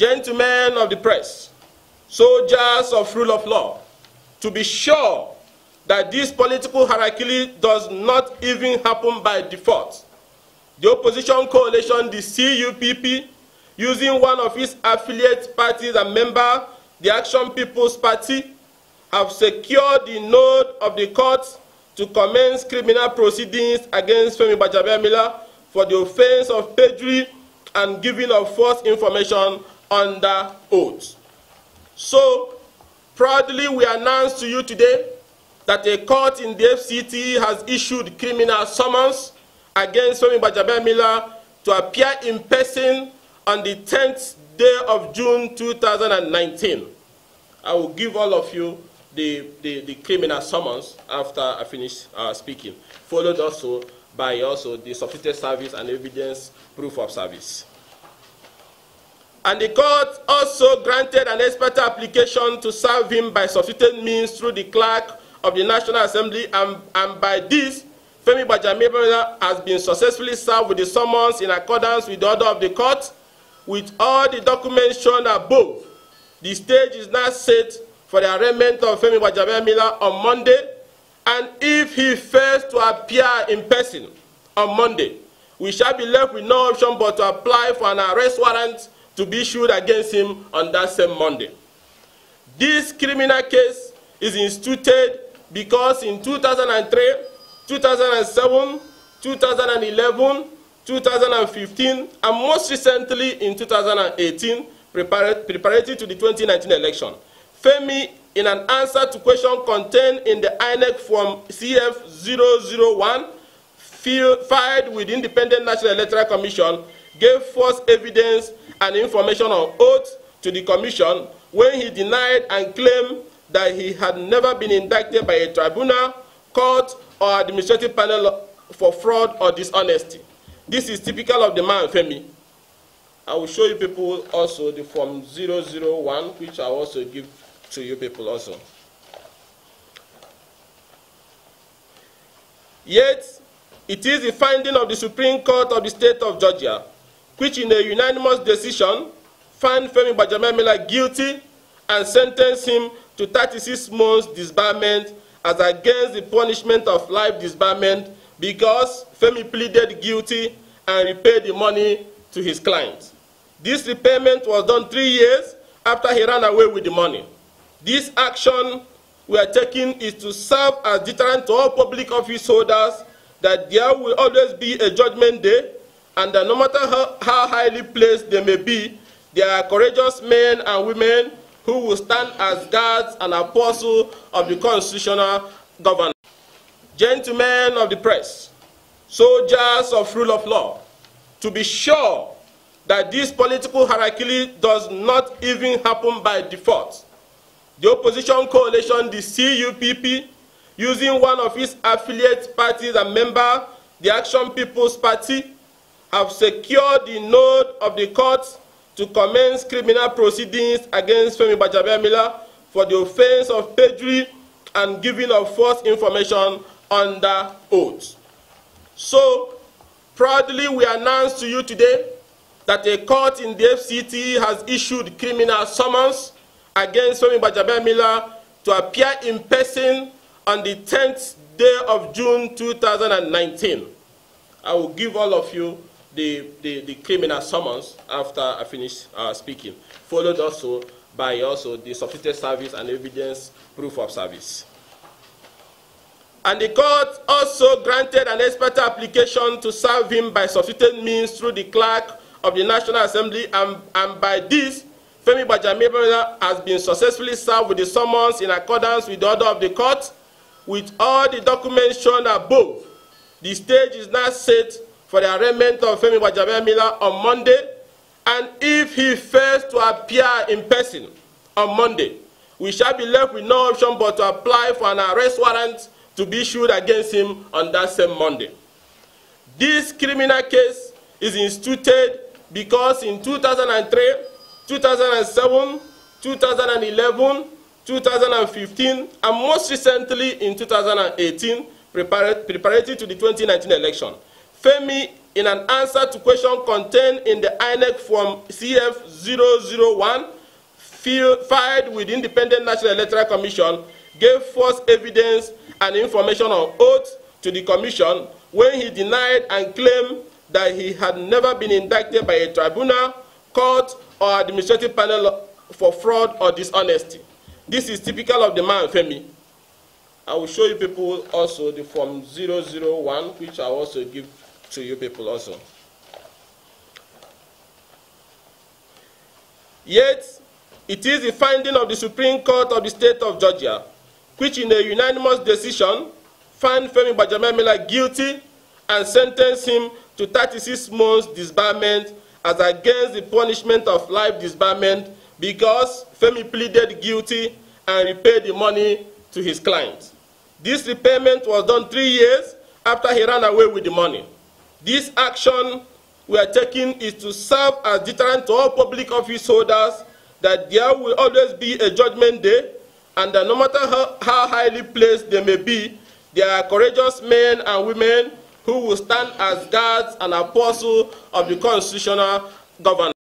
Gentlemen of the press, soldiers of rule of law, to be sure that this political hierarchy does not even happen by default, the opposition coalition, the CUPP, using one of its affiliate parties and member, the Action People's Party, have secured the nod of the court to commence criminal proceedings against Femi Gbajabiamila for the offense of perjury and giving of false information under oath. So, proudly we announce to you today that a court in the FCT has issued criminal summons against Femi Gbajabiamila to appear in person on the 10th day of June 2019. I will give all of you the criminal summons after I finish speaking, followed also by the substituted service and evidence proof of service. And the court also granted an expert application to serve him by substituted means through the clerk of the National Assembly, and by this, Femi Gbajabiamila has been successfully served with the summons in accordance with the order of the court. With all the documents shown above, the stage is now set for the arraignment of Femi Gbajabiamila on Monday, and if he fails to appear in person on Monday, we shall be left with no option but to apply for an arrest warrant to be issued against him on that same Monday. This criminal case is instituted because in 2003, 2007, 2011, 2015, and most recently in 2018, preparatory to the 2019 election, Femi, in an answer to question contained in the INEC form CF001, filed with the Independent National Electoral Commission, gave false evidence and information on oath to the Commission when he denied and claimed that he had never been indicted by a tribunal, court, or administrative panel for fraud or dishonesty. This is typical of the man, Femi. I will show you people also the form 001, which I will also give to you people also. Yet, it is the finding of the Supreme Court of the State of Georgia, which in a unanimous decision found Femi Gbajabiamila guilty and sentenced him to 36 months disbarment as against the punishment of life disbarment because Femi pleaded guilty and repaid the money to his client. This repayment was done 3 years after he ran away with the money. This action we are taking is to serve as deterrent to all public office holders that there will always be a judgment day, and that no matter how highly placed they may be, there are courageous men and women who will stand as guards and apostles of the constitutional government. Gentlemen of the press, soldiers of rule of law, to be sure that this political hierarchy does not even happen by default, the opposition coalition, the CUPP, using one of its affiliate parties and member, the Action People's Party, have secured the nod of the court to commence criminal proceedings against Femi Gbajabiamila for the offense of perjury and giving of false information under oath. So, proudly we announce to you today that a court in the FCT has issued criminal summons against Femi Gbajabiamila to appear in person on the 10th day of June 2019. I will give all of you the criminal summons after I finish speaking, followed also by the substituted service and evidence proof of service. And the court also granted an expert application to serve him by substituted means through the clerk of the National Assembly, and by this, Femi Gbajabiamila has been successfully served with the summons in accordance with the order of the court. With all the documents shown above, the stage is now set for the arraignment of Femi Gbajabiamila on Monday, and if he fails to appear in person on Monday, we shall be left with no option but to apply for an arrest warrant to be issued against him on that same Monday. This criminal case is instituted because in 2003, 2007, 2011, 2015, and most recently in 2018, preparatory to the 2019 election, Femi, in an answer to question contained in the INEC Form CF-001 filed with the Independent National Electoral Commission, gave false evidence and information on oath to the Commission when he denied and claimed that he had never been indicted by a tribunal, court, or administrative panel for fraud or dishonesty. This is typical of the man, Femi. I will show you people also the Form 001, which I will also give to you people also. Yet, it is the finding of the Supreme Court of the State of Georgia, which in a unanimous decision found Femi Gbajabiamila guilty and sentenced him to 36 months disbarment as against the punishment of life disbarment because Femi pleaded guilty and repaid the money to his client. This repayment was done 3 years after he ran away with the money. This action we are taking is to serve as deterrent to all public office holders that there will always be a judgment day, and that no matter how highly placed they may be, there are courageous men and women who will stand as guards and apostles of the constitutional governance.